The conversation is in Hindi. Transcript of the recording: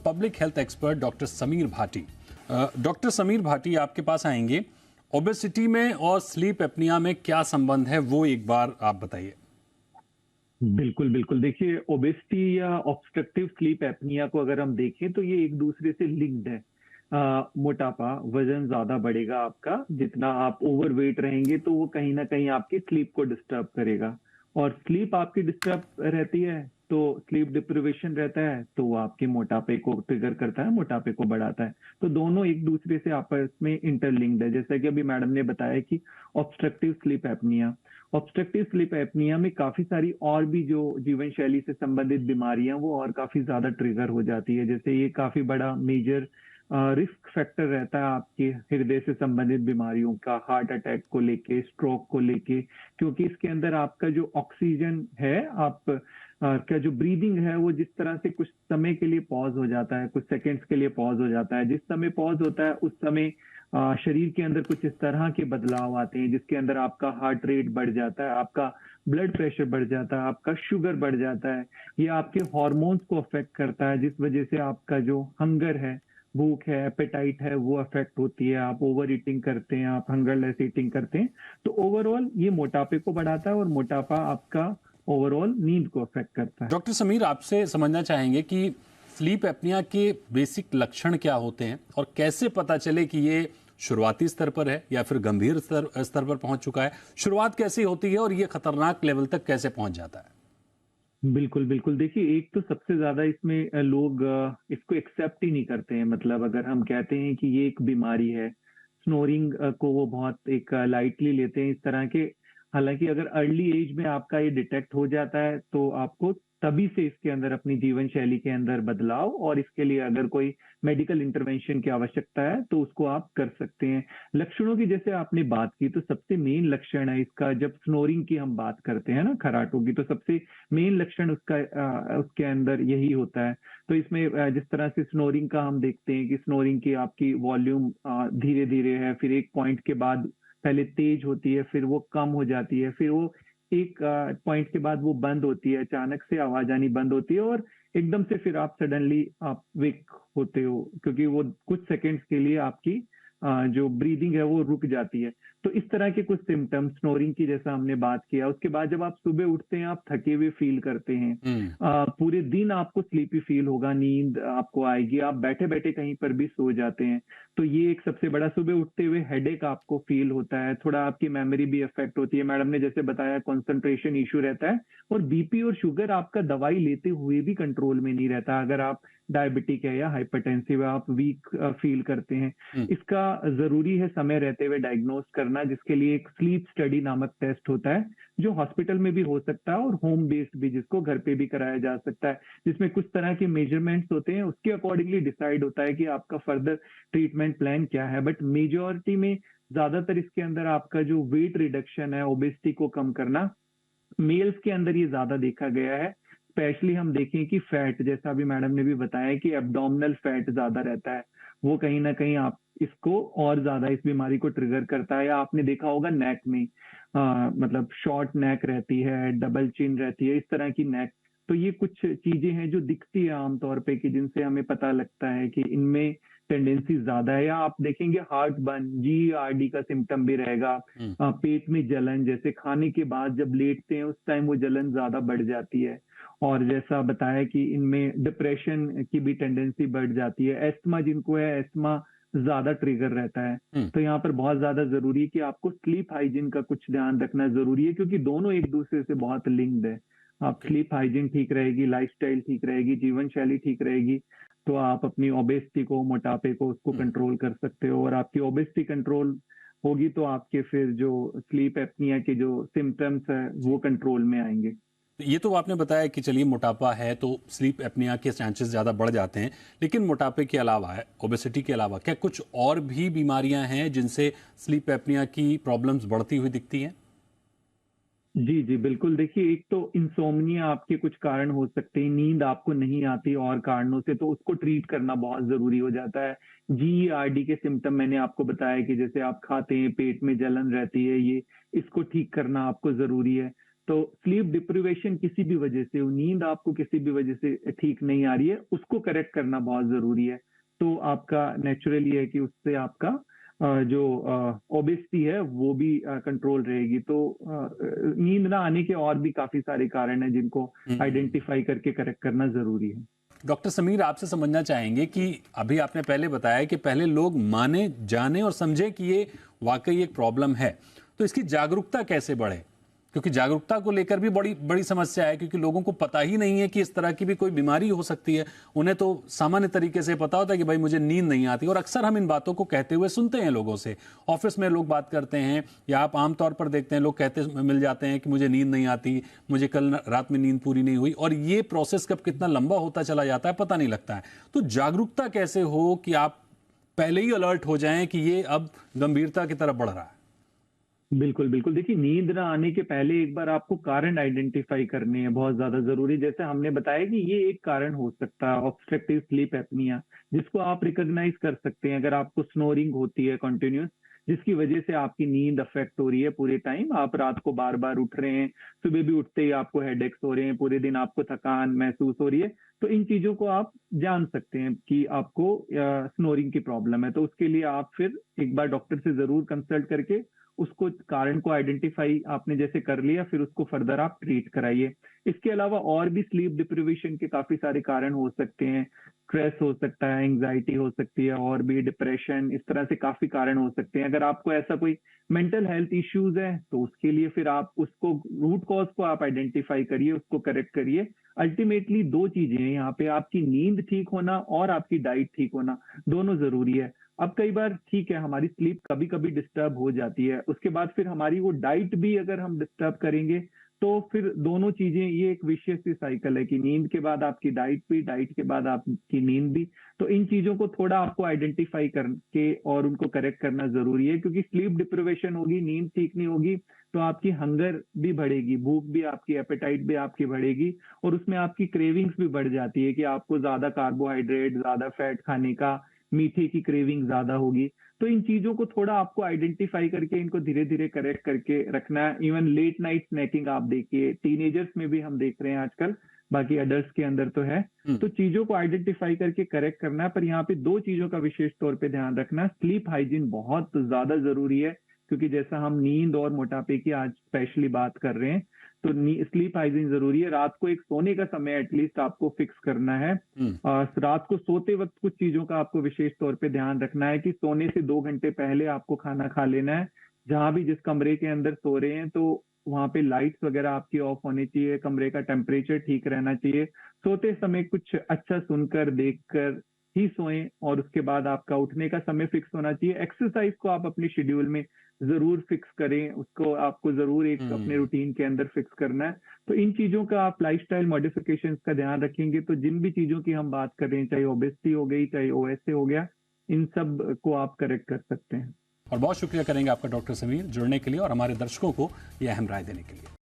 Public health expert doctor Sameer Bhati. Doctor Sameer Bhati आपके पास आएंगे। ओबेसिटी में और स्लीप एपनिया में क्या संबंध है वो एक बार आप बताइए। बिल्कुल बिल्कुल, देखिए ओबेसिटी या ऑब्स्ट्रक्टिव स्लीप एपनिया को अगर हम देखें तो ये एक दूसरे से लिंक्ड है। मोटापा, वजन ज्यादा बढ़ेगा आपका, जितना आप ओवरवेट रहेंगे तो वो कहीं ना कहीं आपकी स्लीप को डिस्टर्ब करेगा। और स्लीप आपकी डिस्टर्ब रहती है तो स्लीप डिप्रिवेशन रहता है तो वो आपके मोटापे को ट्रिगर करता है, मोटापे को बढ़ाता है। तो दोनों एक दूसरे से आपस में इंटरलिंक्ड है। जैसा कि अभी मैडम ने बताया कि obstructive sleep apnoea, obstructive sleep apnoea में काफी सारी और भी जो जीवन शैली से संबंधित बीमारियां वो और काफी ज्यादा ट्रिगर हो जाती है। जैसे ये काफी बड़ा मेजर रिस्क फैक्टर रहता है आपके हृदय से संबंधित बीमारियों का, हार्ट अटैक को लेके, स्ट्रोक को लेके, क्योंकि इसके अंदर आपका जो ऑक्सीजन है, आप का जो ब्रीदिंग है वो जिस तरह से कुछ समय के लिए पॉज हो जाता है, कुछ सेकंड्स के लिए पॉज हो जाता है। जिस समय पॉज होता है उस समय शरीर के अंदर कुछ इस तरह के बदलाव आते हैं जिसके अंदर आपका हार्ट रेट बढ़ जाता है, आपका ब्लड प्रेशर बढ़ जाता है, आपका शुगर बढ़ जाता है। ये आपके हॉर्मोन्स को अफेक्ट करता है, जिस वजह से आपका जो हंगर है, भूख है, एपेटाइट है, वो अफेक्ट होती है। आप ओवर ईटिंग करते हैं, आप हंगरलेस ईटिंग करते हैं। तो ओवरऑल ये मोटापे को बढ़ाता है और मोटापा आपका ओवरऑल नींद को अफेक्ट करता है। डॉक्टर समीर आपसे समझना चाहेंगे कि स्लीप एपनिया के बेसिक लक्षण क्या होते हैं और कैसे पता चले कि ये शुरुआती स्तर पर है या फिर गंभीर स्तर पर पहुंच चुका है। शुरुआत कैसी होती है और ये खतरनाक लेवल तक कैसे पहुंच जाता है। बिल्कुल बिल्कुल, देखिए एक तो सबसे ज्यादा इसमें लोग इसको एक्सेप्ट ही नहीं करते हैं। मतलब अगर हम कहते हैं कि ये एक बीमारी है, स्नोरिंग को वो बहुत एक लाइटली लेते हैं इस तरह के। हालांकि अगर अर्ली एज में आपका ये डिटेक्ट हो जाता है तो आपको तभी से इसके अंदर अपनी जीवन शैली के अंदर बदलाव, और इसके लिए अगर कोई मेडिकल इंटरवेंशन की आवश्यकता है तो उसको आप कर सकते हैं। लक्षणों की जैसे आपने बात की, तो सबसे मेन लक्षण है इसका, जब स्नोरिंग की हम बात करते हैं ना, खर्राटों की, तो सबसे मेन लक्षण उसका उसके अंदर यही होता है। तो इसमें जिस तरह से स्नोरिंग का हम देखते हैं कि स्नोरिंग की आपकी वॉल्यूम धीरे धीरे है, फिर एक पॉइंट के बाद पहले तेज होती है, फिर वो कम हो जाती है, फिर वो एक पॉइंट के बाद वो बंद होती है, अचानक से आवाज आनी बंद होती है, और एकदम से फिर आप सडनली आप वेक होते हो, क्योंकि वो कुछ सेकंड्स के लिए आपकी जो ब्रीदिंग है वो रुक जाती है। तो इस तरह के कुछ सिम्टम्स स्नोरिंग की जैसा हमने बात किया। उसके बाद जब आप सुबह उठते हैं आप थके हुए फील करते हैं, पूरे दिन आपको स्लीपी फील होगा, नींद आपको आएगी, आप बैठे बैठे कहीं पर भी सो जाते हैं। तो ये एक सबसे बड़ा, सुबह उठते हुए हेडेक आपको फील होता है, थोड़ा आपकी मेमोरी भी अफेक्ट होती है, मैडम ने जैसे बताया कंसंट्रेशन इशू रहता है, और बीपी और शुगर आपका दवाई लेते हुए भी कंट्रोल में नहीं रहता। अगर आप डायबिटिक है या हाइपरटेंसिव है, आप वीक फील करते हैं, इसका जरूरी है समय रहते हुए डायग्नोस करना, जिसके लिए एक स्लीप स्टडी नामक टेस्ट होता है जो हॉस्पिटल में भी हो सकता है और होम बेस्ड भी, जिसको घर पे भी कराया जा सकता है, जिसमें कुछ तरह के मेजरमेंट्स होते हैं, उसके अकॉर्डिंगली डिसाइड होता है कि आपका फर्दर ट्रीटमेंट प्लान क्या है। बट मेजोरिटी में ज्यादातर इसके अंदर आपका जो वेट रिडक्शन है, ओबेसिटी को कम करना, मेल्स के अंदर ये ज्यादा देखा गया है। स्पेशली हम देखें कि फैट, जैसा अभी मैडम ने भी बताया कि एब्डोमिनल फैट ज्यादा रहता है, वो कहीं ना कहीं आप इसको और ज्यादा इस बीमारी को ट्रिगर करता है। या आपने देखा होगा नेक में मतलब शॉर्ट नेक रहती है, डबल चिन रहती है, इस तरह की नेक। तो ये कुछ चीजें हैं जो दिखती है आमतौर पे कि जिनसे हमें पता लगता है कि इनमें टेंडेंसी ज्यादा है। या आप देखेंगे हार्ट बर्न, GERD का सिम्टम भी रहेगा। पेट में जलन, जैसे खाने के बाद जब लेटते हैं उस टाइम वो जलन ज्यादा बढ़ जाती है। और जैसा बताया कि इनमें डिप्रेशन की भी टेंडेंसी बढ़ जाती है। एस्थमा जिनको है, एस्थमा ज्यादा ट्रिगर रहता है। तो यहाँ पर बहुत ज्यादा जरूरी है कि आपको स्लीप हाइजीन का कुछ ध्यान रखना जरूरी है, क्योंकि दोनों एक दूसरे से बहुत लिंक्ड है। आप स्लीप हाइजीन ठीक रहेगी, लाइफस्टाइल ठीक रहेगी, जीवन शैली ठीक रहेगी, तो आप अपनी ओबेसिटी को, मोटापे को, उसको कंट्रोल कर सकते हो। और आपकी ओबेसिटी कंट्रोल होगी तो आपके फिर जो स्लीप एपनिया के जो सिम्टम्स है वो कंट्रोल में आएंगे। ये तो आपने बताया कि चलिए मोटापा है तो स्लीप एपनिया के चांसेस ज़्यादा बढ़ जाते हैं, लेकिन मोटापे के अलावा, ओबेसिटी के अलावा क्या कुछ और भी बीमारियां हैं जिनसे स्लीप एपनिया की प्रॉब्लम्स बढ़ती हुई दिखती हैं? जी जी बिल्कुल, देखिए एक तो इंसोम्निया आपके कुछ कारण हो सकते हैं, नींद आपको नहीं आती और कारणों से, तो उसको ट्रीट करना बहुत जरूरी हो जाता है। GERD के सिम्टम मैंने आपको बताया कि जैसे आप खाते हैं पेट में जलन रहती है, ये इसको ठीक करना आपको जरूरी है। तो स्लीप डिप्रिवेशन किसी भी वजह से, नींद आपको किसी भी वजह से ठीक नहीं आ रही है, उसको करेक्ट करना बहुत जरूरी है। तो आपका नेचुरली है कि उससे आपका जो ओबेसिटी है वो भी कंट्रोल रहेगी। तो नींद ना आने के और भी काफी सारे कारण हैं जिनको आइडेंटिफाई करके करेक्ट करना जरूरी है। डॉक्टर समीर, आपसे समझना चाहेंगे कि अभी आपने पहले बताया कि पहले लोग माने, जाने और समझे कि ये वाकई एक प्रॉब्लम है, तो इसकी जागरूकता कैसे बढ़े? क्योंकि जागरूकता को लेकर भी बड़ी बड़ी समस्या है, क्योंकि लोगों को पता ही नहीं है कि इस तरह की भी कोई बीमारी हो सकती है। उन्हें तो सामान्य तरीके से पता होता है कि भाई मुझे नींद नहीं आती, और अक्सर हम इन बातों को कहते हुए सुनते हैं लोगों से। ऑफिस में लोग बात करते हैं, या आप आमतौर पर देखते हैं लोग कहते मिल जाते हैं कि मुझे नींद नहीं आती, मुझे कल रात में नींद पूरी नहीं हुई, और ये प्रोसेस कब कितना लंबा होता चला जाता है पता नहीं लगता है। तो जागरूकता कैसे हो कि आप पहले ही अलर्ट हो जाएं कि ये अब गंभीरता की तरफ बढ़ रहा है? बिल्कुल, बिल्कुल। देखिए, नींद ना आने के पहले एक बार आपको कारण आइडेंटिफाई करने हैं, बहुत ज़्यादा ज़रूरी। जैसे हमने बताया कि ये एक कारण हो सकता है, ऑब्स्ट्रक्टिव स्लीप एपनिया, जिसको आप रिकॉग्नाइज़ कर सकते हैं। अगर आपको स्नोरिंग होती है कंटीन्यूअस, जिसकी वजह से आपकी नींद अफ़ेक्ट हो रही है पूरे टाइम, आप रात को बार-बार उठ रहे हैं, सुबह भी उठते ही आपको हेडेक्स हो रहे हैं, पूरे दिन आपको थकान महसूस हो रही है, तो इन चीज़ों को आप जान सकते हैं कि आपको स्नोरिंग की प्रॉब्लम है। तो उसके लिए आप फिर एक बार डॉक्टर से ज़रूर कंसल्ट करके उसको, कारण को आइडेंटिफाई आपने जैसे कर लिया, फिर उसको फर्दर आप ट्रीट कराइए। इसके अलावा और भी स्लीप डिप्रिवेशन के काफी सारे कारण हो सकते हैं। स्ट्रेस हो सकता है, एंग्जाइटी हो सकती है, और भी डिप्रेशन, इस तरह से काफी कारण हो सकते हैं। अगर आपको ऐसा कोई मेंटल हेल्थ इश्यूज है तो उसके लिए फिर आप उसको, रूट कॉज को आप आइडेंटिफाई करिए, उसको करेक्ट करिए। अल्टीमेटली दो चीजें हैं यहाँ पे, आपकी नींद ठीक होना और आपकी डाइट ठीक होना, दोनों जरूरी है। अब कई बार ठीक है, हमारी स्लीप कभी कभी डिस्टर्ब हो जाती है, उसके बाद फिर हमारी वो डाइट भी अगर हम डिस्टर्ब करेंगे तो फिर दोनों चीजें, ये एक विशियस सी साइकिल है कि नींद के बाद आपकी डाइट भी, डाइट के बाद आपकी नींद भी। तो इन चीजों को थोड़ा आपको आइडेंटिफाई करके और उनको करेक्ट करना जरूरी है, क्योंकि स्लीप डिप्रिवेशन होगी, नींद ठीक नहीं होगी, तो आपकी हंगर भी बढ़ेगी, भूख भी आपकी, एपेटाइट भी आपकी बढ़ेगी, और उसमें आपकी क्रेविंग्स भी बढ़ जाती है कि आपको ज्यादा कार्बोहाइड्रेट, ज्यादा फैट खाने का, मीठे की क्रेविंग ज्यादा होगी। तो इन चीजों को थोड़ा आपको आइडेंटिफाई करके इनको धीरे धीरे करेक्ट करके रखना है। इवन लेट नाइट स्नैकिंग आप देखिए, टीनेजर्स में भी हम देख रहे हैं आजकल, बाकी अडल्ट्स के अंदर तो है। तो चीजों को आइडेंटिफाई करके करेक्ट करना है, पर यहाँ पे दो चीजों का विशेष तौर पे ध्यान रखना है। स्लीप हाइजीन बहुत ज्यादा जरूरी है, क्योंकि जैसा हम नींद और मोटापे की आज स्पेशली बात कर रहे हैं, तो स्लीप हाइजीन जरूरी है। रात को एक सोने का समय एटलीस्ट आपको फिक्स करना है। रात को सोते वक्त कुछ चीजों का आपको विशेष तौर पे ध्यान रखना है कि सोने से 2 घंटे पहले आपको खाना खा लेना है। जहां भी, जिस कमरे के अंदर सो रहे हैं, तो वहां पे लाइट्स वगैरह आपकी ऑफ होनी चाहिए, कमरे का टेम्परेचर ठीक रहना चाहिए। सोते समय कुछ अच्छा सुनकर, देखकर ही सोएं, और उसके बाद आपका उठने का समय फिक्स होना चाहिए। एक्सरसाइज को आप अपने शेड्यूल में जरूर फिक्स करें, उसको आपको जरूर एक अपने रूटीन के अंदर फिक्स करना है। तो इन चीजों का आप लाइफस्टाइल मॉडिफिकेशंस का ध्यान रखेंगे तो जिन भी चीजों की हम बात कर रहे हैं, चाहे ओबेसिटी हो गई, चाहे ओएसए हो गया, इन सब को आप करेक्ट कर सकते हैं। और बहुत शुक्रिया करेंगे आपका डॉक्टर समीर, जुड़ने के लिए और हमारे दर्शकों को यह अहम राय देने के लिए।